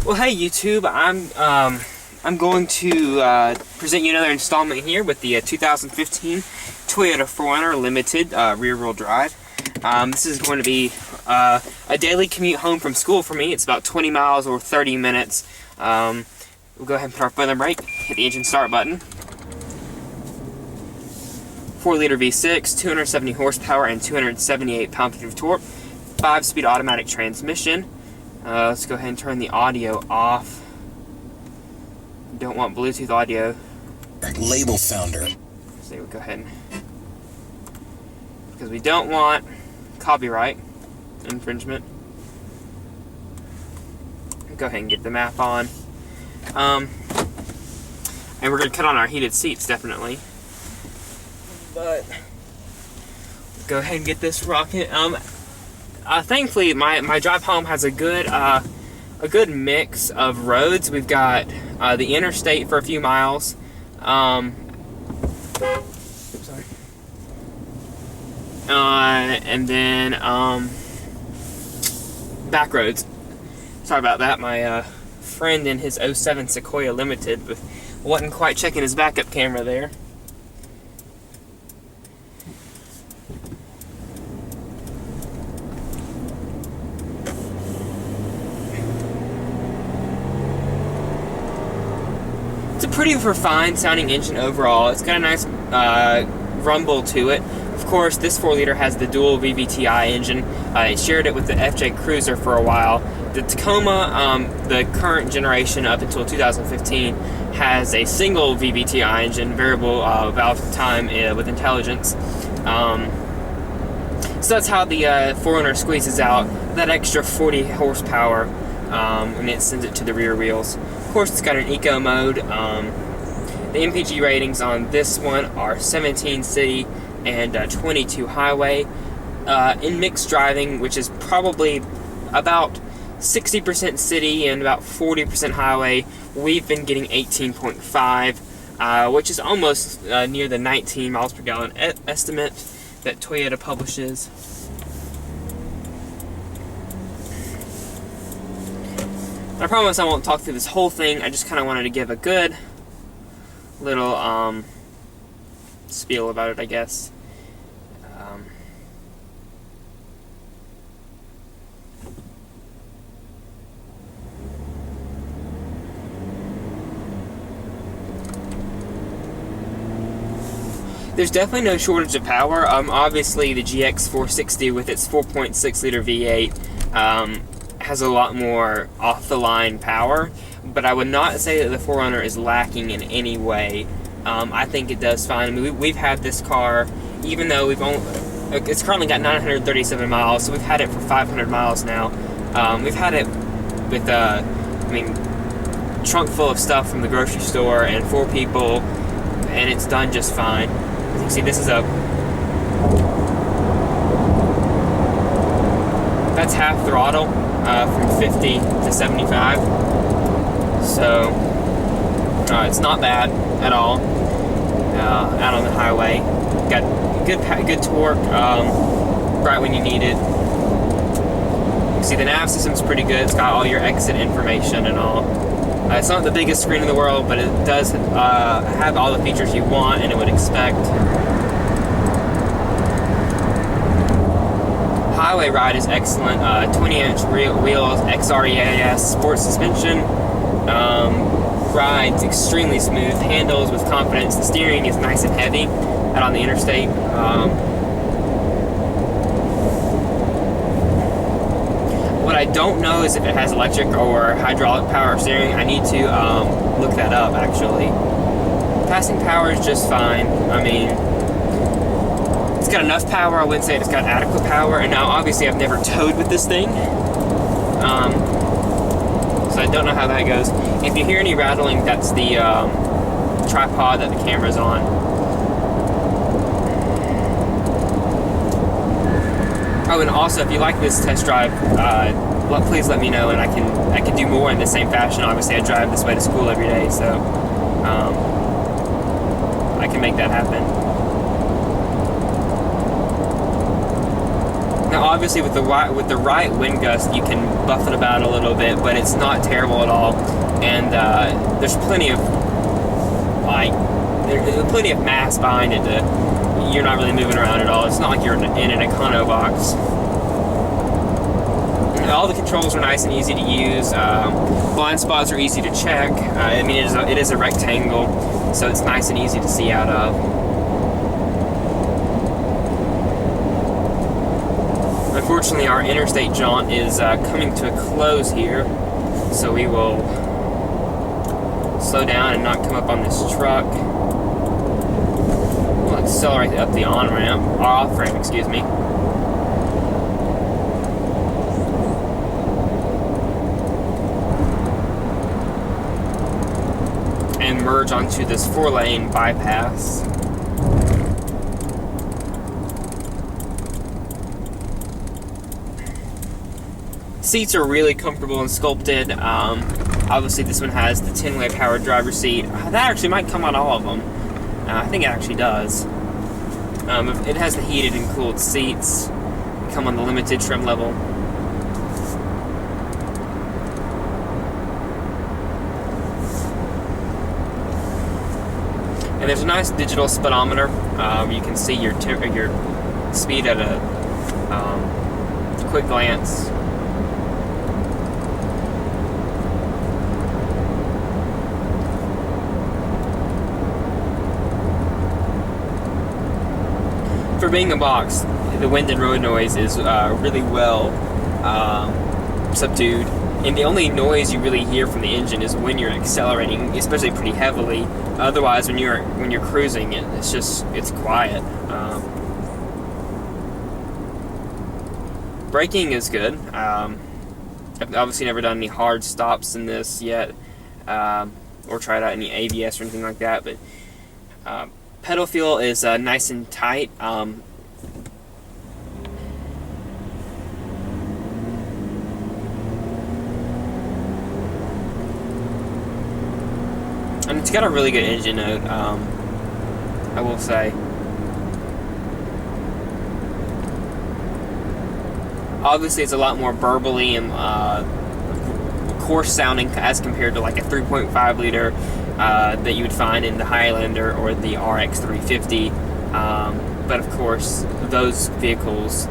Well, hey YouTube, I'm going to present you another installment here with the 2015 Toyota 4Runner Limited rear-wheel drive. This is going to be a daily commute home from school for me. It's about 20 miles or 30 minutes. We'll go ahead and put our foot on the brake, hit the engine start button. 4-liter V6, 270 horsepower and 278 pound-feet of torque. 5-speed automatic transmission. Let's go ahead and turn the audio off. Don't want Bluetooth audio. Label founder. So we'll go ahead and, because we don't want copyright infringement. Go ahead and get the map on. And we're going to cut on our heated seats, definitely. But go ahead and get this rocket. Thankfully, my drive home has a good mix of roads. We've got the interstate for a few miles. Sorry. And then back roads. Sorry about that. My friend in his 07 Sequoia Limited wasn't quite checking his backup camera there. It's a pretty refined sounding engine overall. It's got a nice rumble to it. Of course, this 4-liter has the dual VVTi engine. It shared it with the FJ Cruiser for a while. The Tacoma, the current generation up until 2015, has a single VVTi engine, variable valve time with intelligence. So that's how the 4Runner squeezes out that extra 40 horsepower and it sends it to the rear wheels. Of course, it's got an eco mode. The Mpg ratings on this one are 17 city and 22 highway. In mixed driving, which is probably about 60% city and about 40% highway, we've been getting 18.5, which is almost near the 19 miles per gallon estimate that Toyota publishes. I promise I won't talk through this whole thing. I just kind of wanted to give a good little spiel about it, I guess. There's definitely no shortage of power. Obviously, the GX460 with its 4.6 liter V8 has a lot more off-the-line power, but I would not say that the 4Runner is lacking in any way. I think it does fine. I mean, we've had this car, even though it's currently got 937 miles, so we've had it for 500 miles now. We've had it with, trunk full of stuff from the grocery store and 4 people, and it's done just fine. As you can see, this is that's half throttle from 50 to 75, so it's not bad at all out on the highway. Got good torque right when you need it. You can see the nav system's pretty good. It's got all your exit information and all. It's not the biggest screen in the world, but it does have all the features you want and it would expect. Highway ride is excellent. 20-inch wheels, X-REAS sports suspension. Ride's extremely smooth. Handles with confidence. The steering is nice and heavy out on the interstate. What I don't know is if it has electric or hydraulic power steering. I need to look that up, actually. Passing power is just fine. I mean, it's got enough power. I wouldn't say it's got adequate power. And now, obviously, I've never towed with this thing, so I don't know how that goes. If you hear any rattling, that's the tripod that the camera's on. Oh, and also, if you like this test drive, please let me know, and I can do more in the same fashion. Obviously, I drive this way to school every day, so I can make that happen. Now, obviously with the right wind gust, you can buff it about a little bit, but it's not terrible at all. And there's plenty of there's plenty of mass behind it. You're not really moving around at all. It's not like you're in an econo box. And all the controls are nice and easy to use. Blind spots are easy to check. I mean, it is a rectangle, so it's nice and easy to see out of. Unfortunately, our interstate jaunt is coming to a close here, so we will slow down and not come up on this truck. We'll accelerate up the on-ramp, or off-ramp, excuse me. And merge onto this 4-lane bypass. Seats are really comfortable and sculpted. Obviously, this one has the 10-way powered driver's seat. That actually might come on all of them. I think it actually does. It has the heated and cooled seats. Come on the limited trim level. And there's a nice digital speedometer. You can see your speed at a quick glance. For being a box, the wind and road noise is really well subdued, and the only noise you really hear from the engine is when you're accelerating, especially pretty heavily. Otherwise, when you're cruising, it's quiet. Braking is good. I've obviously never done any hard stops in this yet, or tried out any ABS or anything like that, but pedal feel is nice and tight. And it's got a really good engine note, I will say. Obviously, it's a lot more burbly and coarse sounding as compared to like a 3.5 liter that you would find in the Highlander or the RX 350. But of course, those vehicles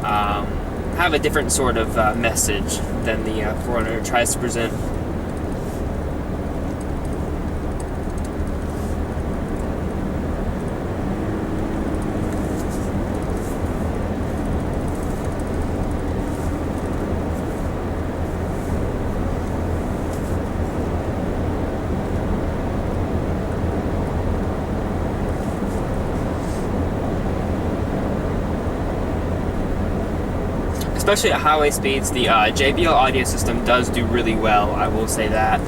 have a different sort of message than the 4Runner tries to present. Especially at highway speeds, the JBL audio system does do really well, I will say that.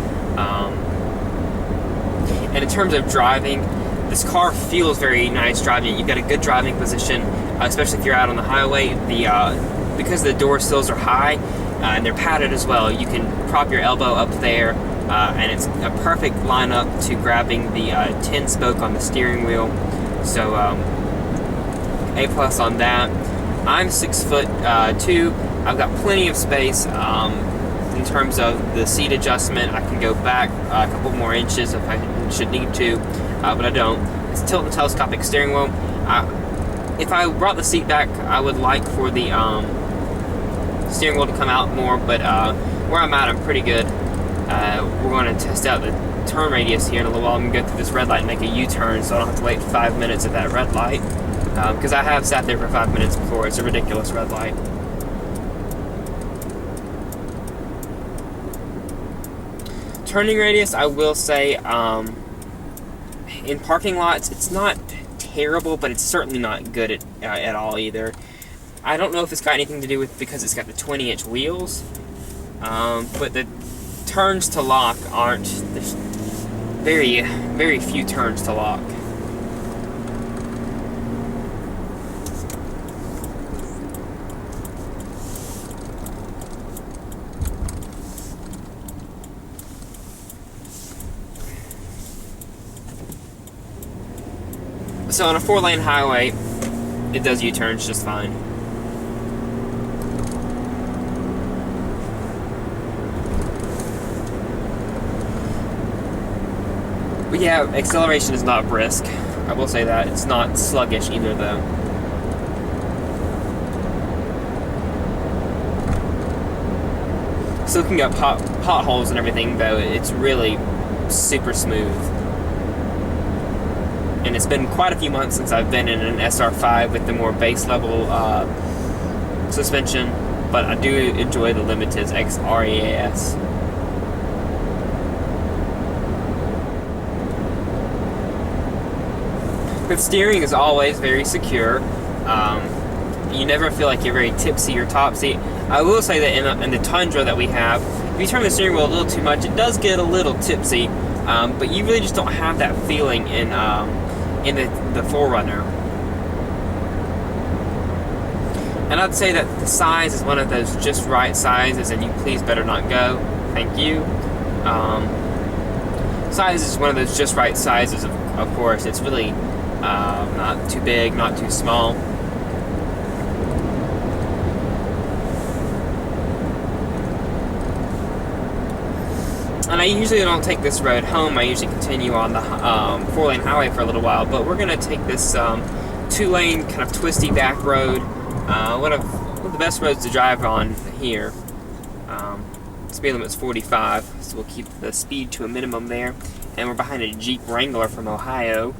And in terms of driving, this car feels very nice driving. You've got a good driving position, especially if you're out on the highway. Because the door sills are high, and they're padded as well, you can prop your elbow up there, and it's a perfect lineup to grabbing the 10-spoke on the steering wheel. So, A+ on that. I'm 6'2". I've got plenty of space in terms of the seat adjustment. I can go back a couple more inches if I should need to, but I don't. It's tilt and telescopic steering wheel. If I brought the seat back, I would like for the steering wheel to come out more, but where I'm at, I'm pretty good. We're going to test out the turn radius here in a little while. I'm going to go through this red light and make a U-turn, so I don't have to wait 5 minutes at that red light. Because I have sat there for 5 minutes before. It's a ridiculous red light. Turning radius, I will say, in parking lots, it's not terrible, but it's certainly not good at all either. I don't know if it's got anything to do with because it's got the 20-inch wheels, but the turns to lock aren't. There's very, very few turns to lock. So on a 4-lane highway, it does U-turns just fine. But yeah, acceleration is not brisk. I will say that. It's not sluggish either, though. So looking at potholes and everything, though, it's really super smooth. And it's been quite a few months since I've been in an SR5 with the more base level suspension, but I do enjoy the Limited's X-REAS. The steering is always very secure. You never feel like you're very tipsy or topsy. I will say that in the Tundra that we have, if you turn the steering wheel a little too much, it does get a little tipsy, but you really just don't have that feeling in the 4Runner. And I'd say that the size is one of those just right sizes, and you please better not go. Thank you. Size is one of those just right sizes, of course. It's really not too big, not too small. And I usually don't take this road home. I usually continue on the 4-lane highway for a little while. But we're going to take this 2-lane kind of twisty back road. One of the best roads to drive on here. Speed limit's 45, so we'll keep the speed to a minimum there. And we're behind a Jeep Wrangler from Ohio.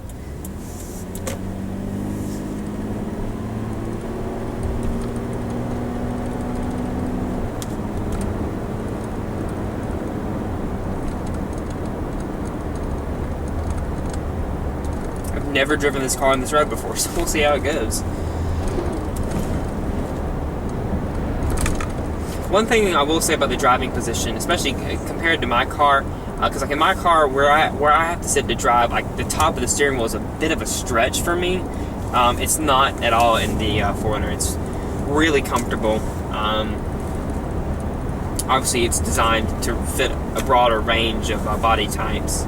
Never driven this car on this road before, so we'll see how it goes. One thing I will say about the driving position, especially compared to my car, because like in my car, where I have to sit to drive, like the top of the steering wheel is a bit of a stretch for me. It's not at all in the 4Runner. It's really comfortable. Obviously, it's designed to fit a broader range of body types.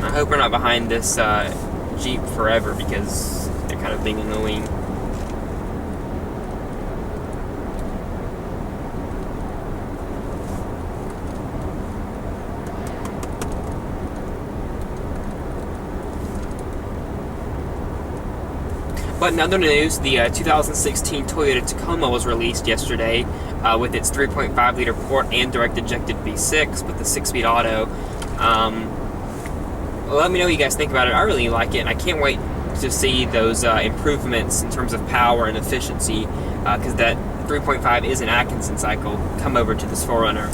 I hope we're not behind this Jeep forever, because they're kind of being annoying. But in other news, the 2016 Toyota Tacoma was released yesterday with its 3.5-liter port and direct-injected V6 with the 6-speed auto. Let me know what you guys think about it. I really like it, and I can't wait to see those improvements in terms of power and efficiency, because that 3.5 is an Atkinson cycle, come over to this 4Runner,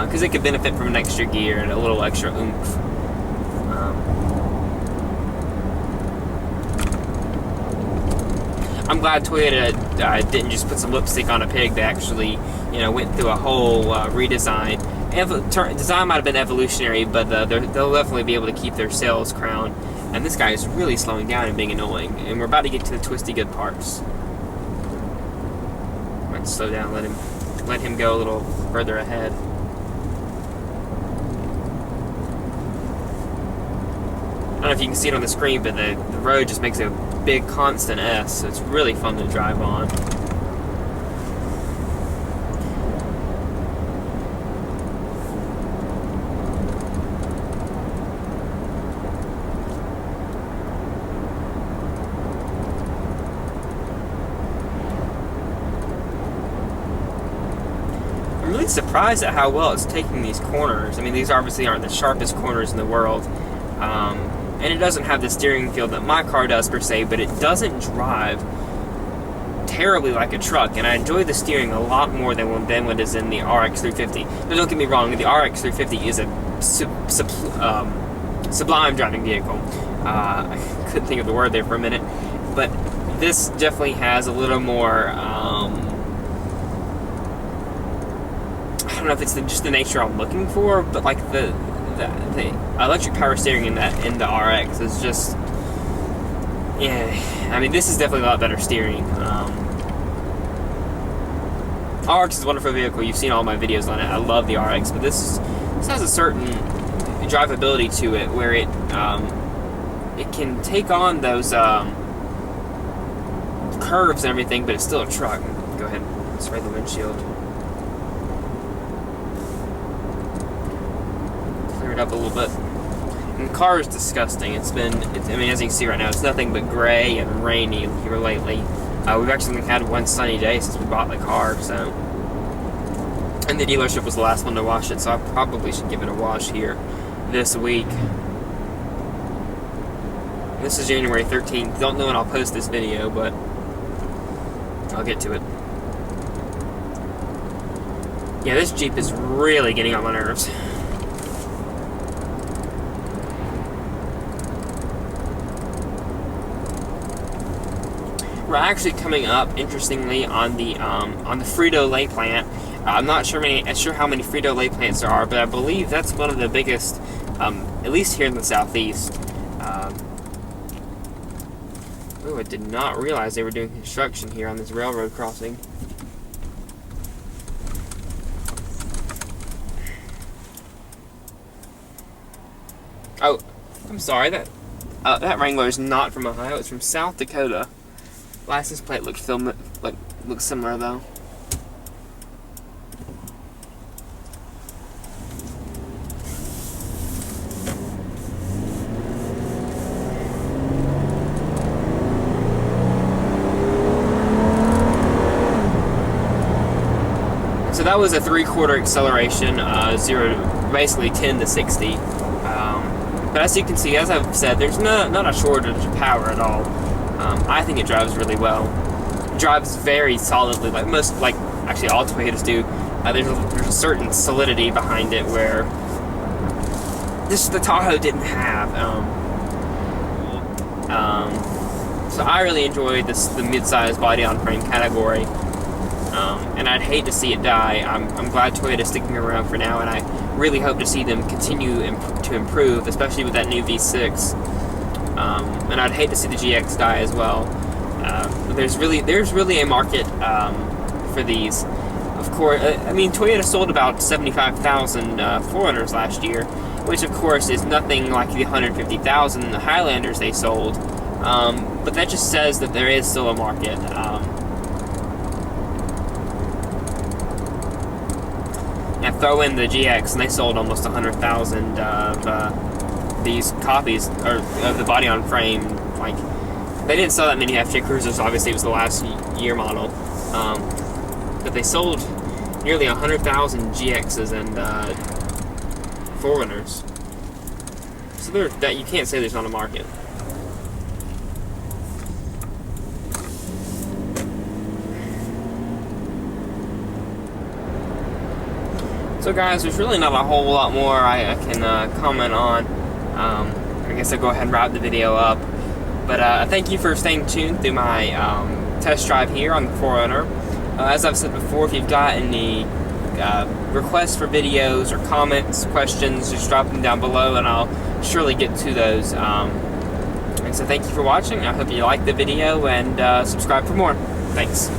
because it could benefit from an extra gear and a little extra oomph. I'm glad Toyota didn't just put some lipstick on a pig. They actually, went through a whole redesign. Design might have been evolutionary, but they'll definitely be able to keep their sales crown. And this guy is really slowing down and being annoying. And we're about to get to the twisty good parts. Might slow down, let him go a little further ahead. I don't know if you can see it on the screen, but the road just makes a big constant S, so it's really fun to drive on. I'm really surprised at how well it's taking these corners. I mean, these obviously aren't the sharpest corners in the world. And it doesn't have the steering feel that my car does per se, but it doesn't drive terribly like a truck, and I enjoy the steering a lot more than what is in the RX-350. Now, don't get me wrong, the RX-350 is a sublime driving vehicle. I couldn't think of the word there for a minute, but this definitely has a little more, I don't know if it's just the nature I'm looking for, but like the electric power steering in the RX is just, yeah. I mean, this is definitely a lot better steering. RX is a wonderful vehicle. You've seen all my videos on it. I love the RX, but this has a certain drivability to it where it can take on those curves and everything, but it's still a truck. Go ahead and spray the windshield. covered up a little bit. And the car is disgusting. I mean, as you can see right now, it's nothing but gray and rainy here lately. We've actually had one sunny day since we bought the car, so. And the dealership was the last one to wash it, so I probably should give it a wash here this week. This is January 13th. Don't know when I'll post this video, but I'll get to it. Yeah, this Jeep is really getting on my nerves. We're actually coming up, interestingly, on the Frito-Lay plant. I'm not sure how many Frito-Lay plants there are, but I believe that's one of the biggest, at least here in the southeast. I did not realize they were doing construction here on this railroad crossing. Oh, I'm sorry, that Wrangler is not from Ohio, it's from South Dakota. License plate looks similar though. So that was a 3/4 acceleration, basically 10 to 60. But as you can see, as I've said, there's not a shortage of power at all. I think it drives really well. It drives very solidly, actually all Toyotas do. There's a certain solidity behind it where the Tahoe didn't have. So I really enjoyed the mid-size body-on-frame category. And I'd hate to see it die. I'm glad Toyota's sticking around for now, and I really hope to see them continue to improve, especially with that new V6. And I'd hate to see the GX die as well. There's really a market for these. Of course, I mean, Toyota sold about 75,000 4Runners last year, which of course is nothing like the 150,000 Highlanders they sold. But that just says that there is still a market. And throw in the GX, and they sold almost 100,000 of these copies of the body-on-frame. Like, they didn't sell that many FJ Cruisers. Obviously, it was the last year model, but they sold nearly 100,000 GXs and 4Runners. So that you can't say there's not a market. So guys, there's really not a whole lot more I can comment on. I guess I'll go ahead and wrap the video up. But thank you for staying tuned through my test drive here on the 4Runner. As I've said before, if you've got any requests for videos or comments, questions, just drop them down below and I'll surely get to those. And so thank you for watching. I hope you liked the video and subscribe for more. Thanks.